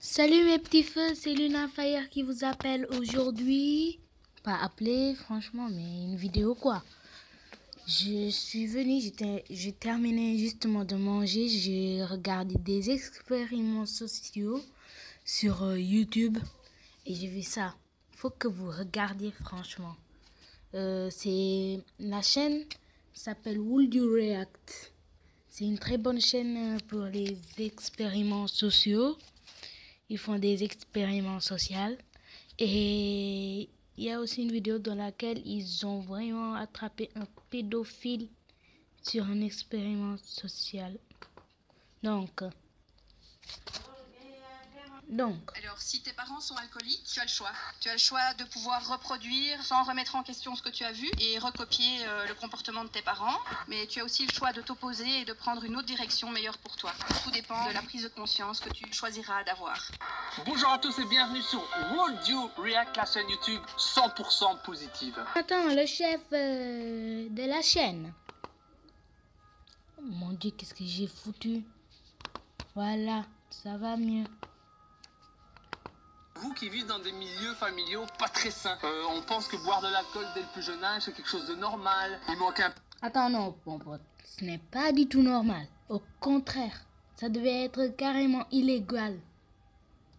Salut mes petits feux, c'est Luna Fire qui vous appelle aujourd'hui. Pas appelé franchement, mais une vidéo quoi. Je suis venue, j'ai terminé justement de manger. J'ai regardé des expériments sociaux sur YouTube et j'ai vu ça. Faut que vous regardiez franchement. C'est la chaîne s'appelle Would You React. C'est une très bonne chaîne pour les expériments sociaux. Ils font des expériments sociaux. Et il y a aussi une vidéo dans laquelle ils ont vraiment attrapé un pédophile sur un expériment social. Donc. Alors, si tes parents sont alcooliques, tu as le choix. Tu as le choix de pouvoir reproduire sans remettre en question ce que tu as vu et recopier le comportement de tes parents. Mais tu as aussi le choix de t'opposer et de prendre une autre direction meilleure pour toi. Tout dépend de la prise de conscience que tu choisiras d'avoir. Bonjour à tous et bienvenue sur Would You React, la chaîne YouTube 100% positive. Attends, le chef de la chaîne. Oh mon Dieu, qu'est-ce que j'ai foutu. Voilà, ça va mieux. Vous qui vivez dans des milieux familiaux pas très sains, on pense que boire de l'alcool dès le plus jeune âge c'est quelque chose de normal. Il manque un Attends, non, bon, ce n'est pas du tout normal. Au contraire, ça devait être carrément illégal.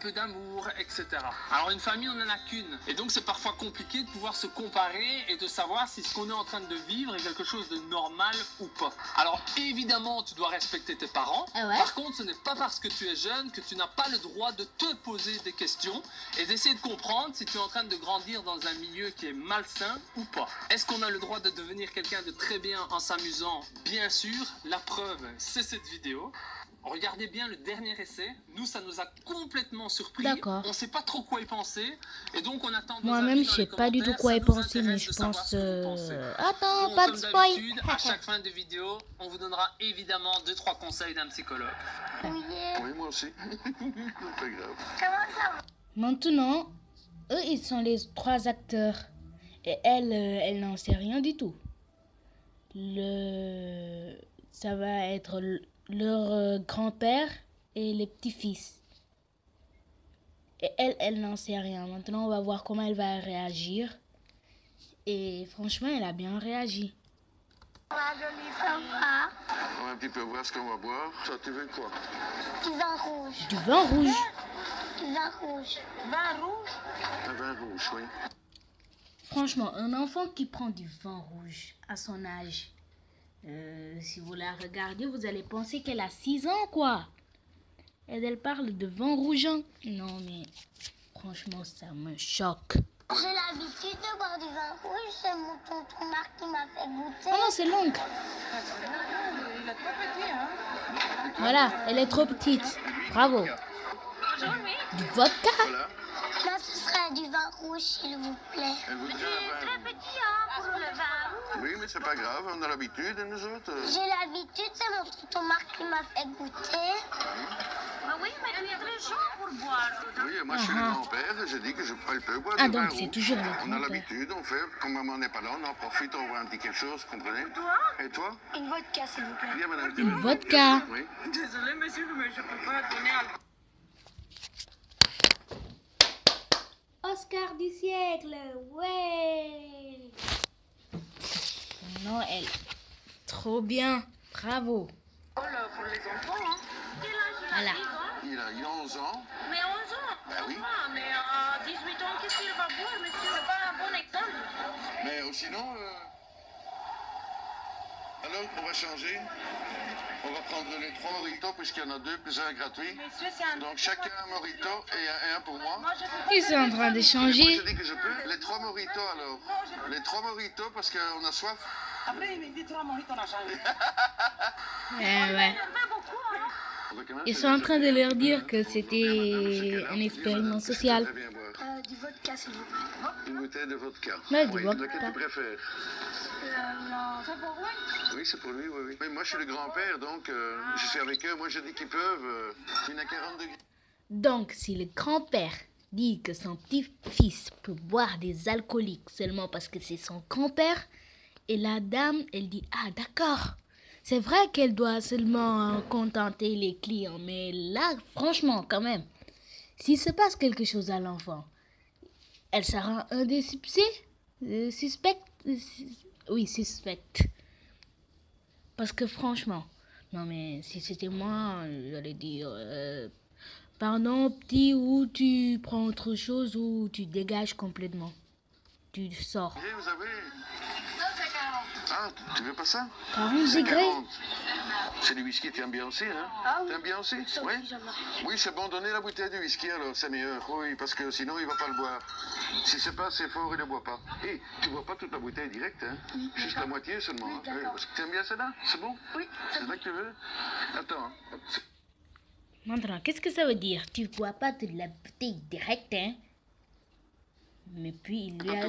peu d'amour, etc. Alors une famille on en a qu'une et donc c'est parfois compliqué de pouvoir se comparer et de savoir si ce qu'on est en train de vivre est quelque chose de normal ou pas. Alors évidemment tu dois respecter tes parents. Ah ouais? Par contre ce n'est pas parce que tu es jeune que tu n'as pas le droit de te poser des questions et d'essayer de comprendre si tu es en train de grandir dans un milieu qui est malsain ou pas. Est-ce qu'on a le droit de devenir quelqu'un de très bien en s'amusant? Bien sûr, la preuve c'est cette vidéo. Regardez bien le dernier essai. Nous, ça nous a complètement surpris. D'accord. On ne sait pas trop quoi y penser. Et donc, on attend vos Moi-même, avis je dans sais les pas du tout commentaires. quoi Ça y nous penser, mais intéresse je de savoir pense... ce que vous pensez. Attends, Bon, pas de comme spoil. d'habitude, à chaque fin de vidéo, on vous donnera évidemment 2-3 conseils d'un psychologue. Oui, moi aussi. Pas grave. Maintenant, eux, ils sont les 3 acteurs. Et elle n'en sait rien du tout. Ça va être leur grand-père et les petits-fils. Et elle n'en sait rien. Maintenant, on va voir comment elle va réagir. Et franchement, elle a bien réagi. On va un petit peu voir ce qu'on va boire. Toi, tu veux quoi? Du vin rouge. Du vin rouge. Du vin rouge. Un vin rouge, oui. Franchement, un enfant qui prend du vin rouge à son âge, si vous la regardez, vous allez penser qu'elle a 6 ans, quoi. Et elle parle de vin rouge. Non, mais franchement, ça me choque. J'ai l'habitude de boire du vin rouge. C'est mon tonton Marc qui m'a fait goûter. Oh non, c'est l'oncle. Voilà, elle est trop petite. Bravo. Du vodka. Voilà. Moi, ce serait du vin rouge, s'il vous plaît. Elle voudrait un vin rouge. Petit, pour le vin rouge. Oui, mais c'est pas grave, on a l'habitude, nous autres. J'ai l'habitude, c'est mon tonton Marc qui m'a fait goûter. Oui, mais tu es très jeune pour boire. Oui, et moi je suis le grand-père, et je dis que elle peut boire Ah, du vin donc c'est rouge. toujours le On a grand-père. l'habitude, on fait, comme maman n'est pas là, on en profite, on voit un petit quelque chose, comprenez? Et toi? Une vodka, s'il vous plaît. Bien, madame. Une vodka. Oui. Désolé, monsieur, mais je ne peux pas donner alcool. Oscar du siècle. Ouais. Non, elle. Trop bien. Bravo. Pour les enfants, hein. Quel âge il a? Voilà. 10 ans? Il a 11 ans. Mais 11 ans? Ben oui. Ah, mais à 18 ans, qu'est-ce qu'il va boire, monsieur? C'est pas un bon exemple. Mais sinon, alors, on va changer. On va prendre les 3 mojitos, puisqu'il y en a 2 plus un gratuit. Monsieur, c'est un... Donc chacun un mojito et un pour moi. Moi, je peux pas... Ils sont en train Moi, d'échanger. je dis que je peux. Les 3 mojitos alors. Les 3 mojitos parce qu'on a soif. Après, il me dit 3 mojitos dans la chambre. Ouais. Il en met beaucoup, hein. Ils sont en train de leur dire que c'était un expériment social. Très bien boire. Du vodka, s'il vous plaît. Une bouteille de vodka. Ouais, du Oui, vodka. lequel tu préfères? C'est pour moi. Oui, c'est pour lui, oui. Mais moi, je suis le grand-père, donc je suis avec eux. Moi, je dis qu'ils peuvent. Il y en a 40 degrés. Donc, si le grand-père dit que son petit-fils peut boire des alcooliques seulement parce que c'est son grand-père, et la dame, elle dit « Ah, d'accord, c'est vrai qu'elle doit seulement contenter les clients, mais là, franchement, quand même, s'il se passe quelque chose à l'enfant, elle sera un des suspects. Oui, suspecte. Parce que franchement, non mais si c'était moi, j'allais dire, pardon petit, ou tu prends autre chose ou tu dégages complètement. Tu sors. Et vous avez... Ah, tu veux pas ça? 40 C'est degrés. 40. C'est du whisky, tu aimes bien aussi, hein? Ah oui. T'aimes bien aussi? Oui. Oui, c'est bon, donnez la bouteille de whisky alors, c'est meilleur. Oui, parce que sinon il va pas le boire. Si c'est pas assez fort, il ne boit pas. Et tu bois pas toute la bouteille directe, hein? Juste la moitié seulement. Oui, hein? d'accord. Parce que t'aimes bien celle-là? C'est bon? Oui, C'est ça que tu veux? Attends. Hein. Maintenant, qu'est-ce que ça veut dire? Tu bois pas toute la bouteille directe, hein? Mais puis il lui a...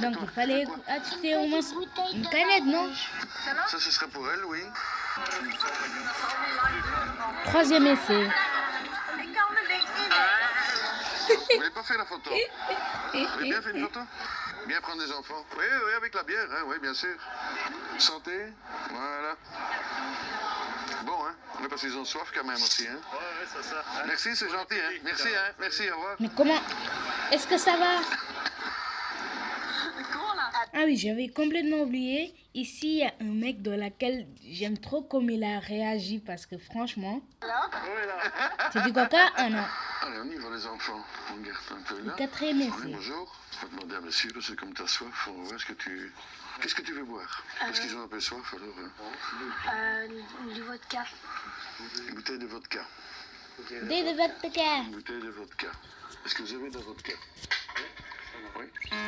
Donc il fallait acheter au moins une canette, non? Ça, ce serait pour elle, oui. Troisième essai. Vous voulez pas faire la photo? Vous avez bien fait une photo? Bien prendre des enfants. Oui, oui, avec la bière, hein, oui, bien sûr. Santé, voilà. Bon, hein, on est parce qu'ils ont soif quand même aussi, hein. Ouais, c'est ça. Merci, c'est gentil, hein. Merci, hein. Merci, au revoir. Mais comment? Est-ce que ça va? Ah oui, j'avais complètement oublié. Ici, il y a un mec dans lequel j'aime trop comme il a réagi parce que franchement... C'est du coca? Ah non. Allez, on y va les enfants. On garde un peu Le là. quatrième Oui, essai. bonjour. Je vais demander à monsieur, parce que comme tu as soif, on va voir ce que tu... Qu'est-ce que tu veux boire? Parce qu'ils ont un peu soif, alors... Du vodka. Une bouteille de vodka. Bouteille de vodka. Une bouteille de vodka. Est-ce que vous avez de la vodka? Oui.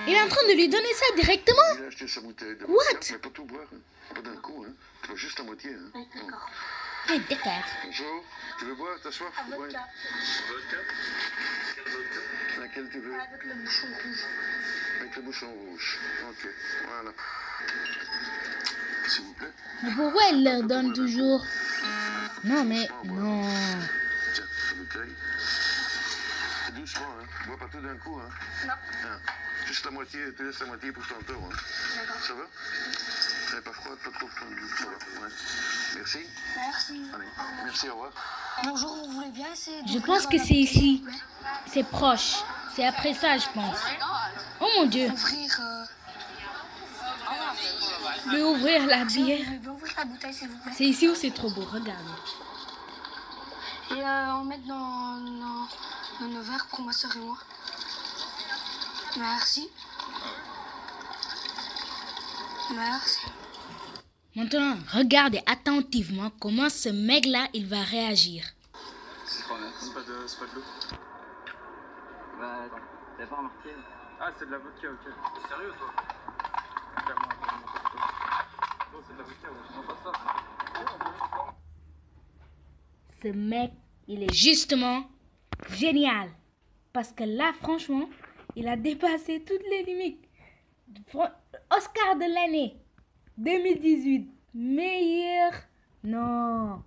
Il est en train de lui donner ça directement? Il a acheté sa bouteille de What? vodka, mais pas tout boire. Hein. Pas d'un coup, hein. Tu bois juste la moitié, hein. Oui, d'accord. Oui, d'accord. Bonjour. Tu veux boire? T'as soif? Oui. Vodka. Vodka? Quel vodka? Laquelle tu veux? Avec le bouchon rouge. Avec le bouchon rouge. Ok, voilà. S'il vous plaît. Mais pourquoi elle leur donne toujours? Non, mais non. Tiens, la bouteille. Doucement, hein. Bois pas tout d'un coup, hein. Non. Ah. Juste la moitié, tu laisses la moitié pour tantôt, hein. D'accord. Ça va? Ça n'est pas froid, pas trop froid. Ça va, ouais. Merci. Merci. Allez, merci, au revoir. Bonjour, vous voulez bien essayer Je pense que c'est ici. C'est proche. C'est après ça, je pense. Oh mon Dieu. Ouvrir, Je vais ouvrir la vous bière. voulez bien ouvrir la bouteille, s'il vous plaît. C'est ici où c'est trop beau, regardez. Et on met dans nos verres pour ma soeur et moi. Merci. Merci. Maintenant, regardez attentivement comment ce mec-là, il va réagir. C'est pas de l'eau. Bah attends, t'as pas remarqué? Ah, c'est de la vodka, ok. T'es sérieux, toi? Clairement, non, c'est de la vodka, ouais. Non, pas ça. Ce mec, il est justement génial. Parce que là, franchement, il a dépassé toutes les limites. Oscar de l'année 2018. Meilleur. Non.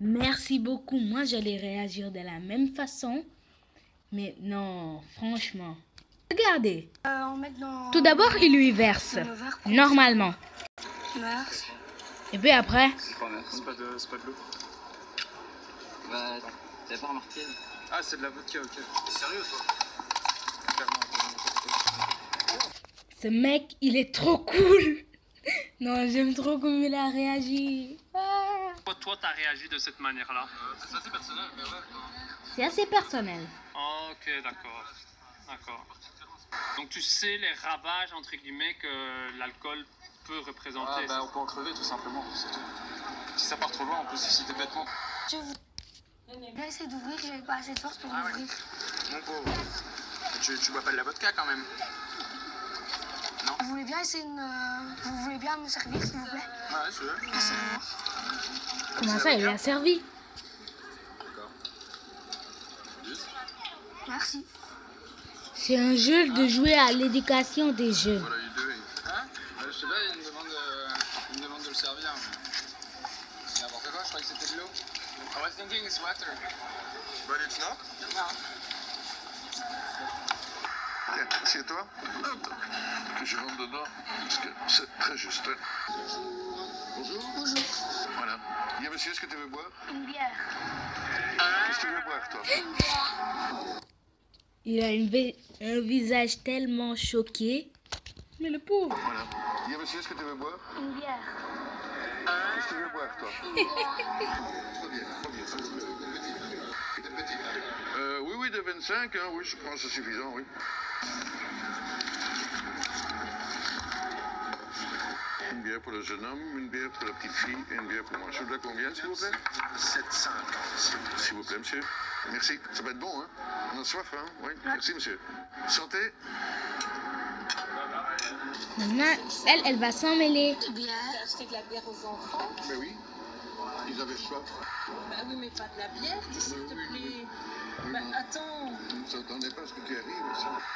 Merci beaucoup. Moi, j'allais réagir de la même façon. Mais non, franchement. Regardez. On met dans Tout d'abord, il lui verse. nos verres. Normalement. Merci. Et puis après, C'est pas de l'eau. Bah attends, t'as pas remarqué? Ah, c'est de la vodka, ok. T'es sérieux, toi? Clairement, ce mec, il est trop cool. Non, j'aime trop comment il a réagi. Ah. Pourquoi toi t'as réagi de cette manière-là? c'est assez personnel, mais ouais. C'est assez personnel. Ok, d'accord. D'accord. Donc tu sais les ravages, entre guillemets, que l'alcool peut représenter. Ah, bah on peut en crever, tout simplement, c'est tout. Si ça part trop loin, on peut se suicider bêtement. Je vous... J'ai essayé d'ouvrir, j'avais pas assez de force pour ouvrir. Mon pauvre. Tu bois pas de la vodka, quand même? Vous voulez bien essayer Vous voulez bien me servir, s'il vous plaît? Ouais, c'est vrai. Merci. Comment ça, il a servi? D'accord. Merci. C'est un jeu de jouer à l'éducation des jeunes. Voilà, les deux. Hein? Je sais pas, il me demande de le servir. C'est n'importe quoi, je croyais que c'était de l'eau. I was thinking it's water. But it's not? No. Tiens, assieds-toi. Que je rentre dedans, parce que c'est très juste. Bonjour. Bonjour. Voilà. Bien, monsieur, est-ce que tu veux boire? Une bière. Une Qu'est-ce que tu veux boire, toi? Il a un visage tellement choqué. Mais le pauvre. Voilà. Dis, monsieur, est-ce que tu veux boire? Une bière. Qu'est-ce que tu veux boire, toi? Trop bien, s'il vous plaît. Oui, de 25, hein, oui, je pense que c'est suffisant, oui. Une bière pour le jeune homme, une bière pour la petite fille et une bière pour moi. Je voudrais combien, s'il vous plaît? 750. S'il vous plaît, monsieur. Merci. Ça va être bon, hein? On a soif, hein? Oui. Merci, monsieur. Santé. Maman, elle va s'en mêler. Bière. T'as acheté de la bière aux enfants? Mais oui, ils avaient soif. Bah oui, mais pas de la bière, s'il te plaît. Bah attends. Je ne s'attendais pas à ce que tu arrives.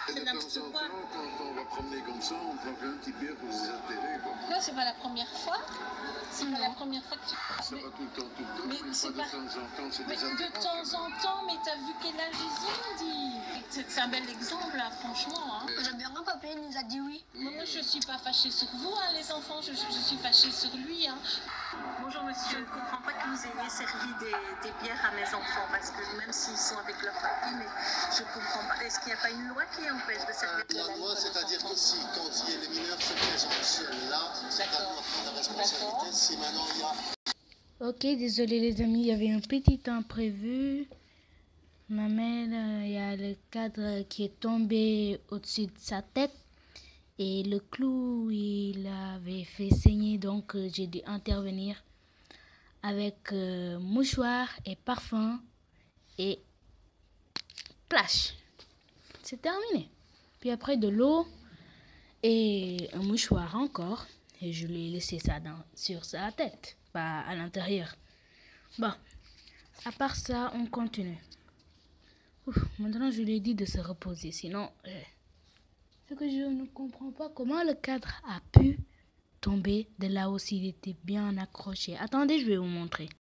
C'est De n'importe temps en quoi. temps, quand on va promener comme ça, on prend qu'un petit bière pour se désaltérer, quoi. Là, c'est pas la première fois. C'est pas la première fois que tu... C'est pas tout le temps, Mais une c'est fois pas- de temps en temps, c'est Mais des de altérants, temps quand en même. temps, mais t'as vu quel âge ils ont, dit. C'est un bel exemple, là, franchement. Hein. J'ai bien papa il nous a dit oui. Moi, je suis pas fâchée sur vous, hein, les enfants. Je suis fâchée sur lui. Hein. Bonjour, monsieur. Je ne comprends pas que vous ayez servi des bières à mes enfants, parce que même s'ils sont avec leur papy, mais je comprends pas. Est-ce qu'il n'y a pas une loi qui empêche de servir de La l'alcool loi, aux c'est-à-dire enfants? que si, quand il y a les mineurs se présentent seuls là, c'est à nous de prendre la responsabilité. Si maintenant il y a Ok, désolé les amis, il y avait un petit imprévu. Ma mère, il y a le cadre qui est tombé au-dessus de sa tête. Et le clou, il avait fait saigner, donc j'ai dû intervenir avec mouchoir et parfum et plâche. C'est terminé. Puis après de l'eau et un mouchoir encore. Et je lui ai laissé ça sur sa tête, pas à l'intérieur. Bon, à part ça, on continue. Ouf, maintenant, je lui ai dit de se reposer, sinon... Ce que je ne comprends pas, comment le cadre a pu tomber de là où il était bien accroché. Attendez, je vais vous montrer.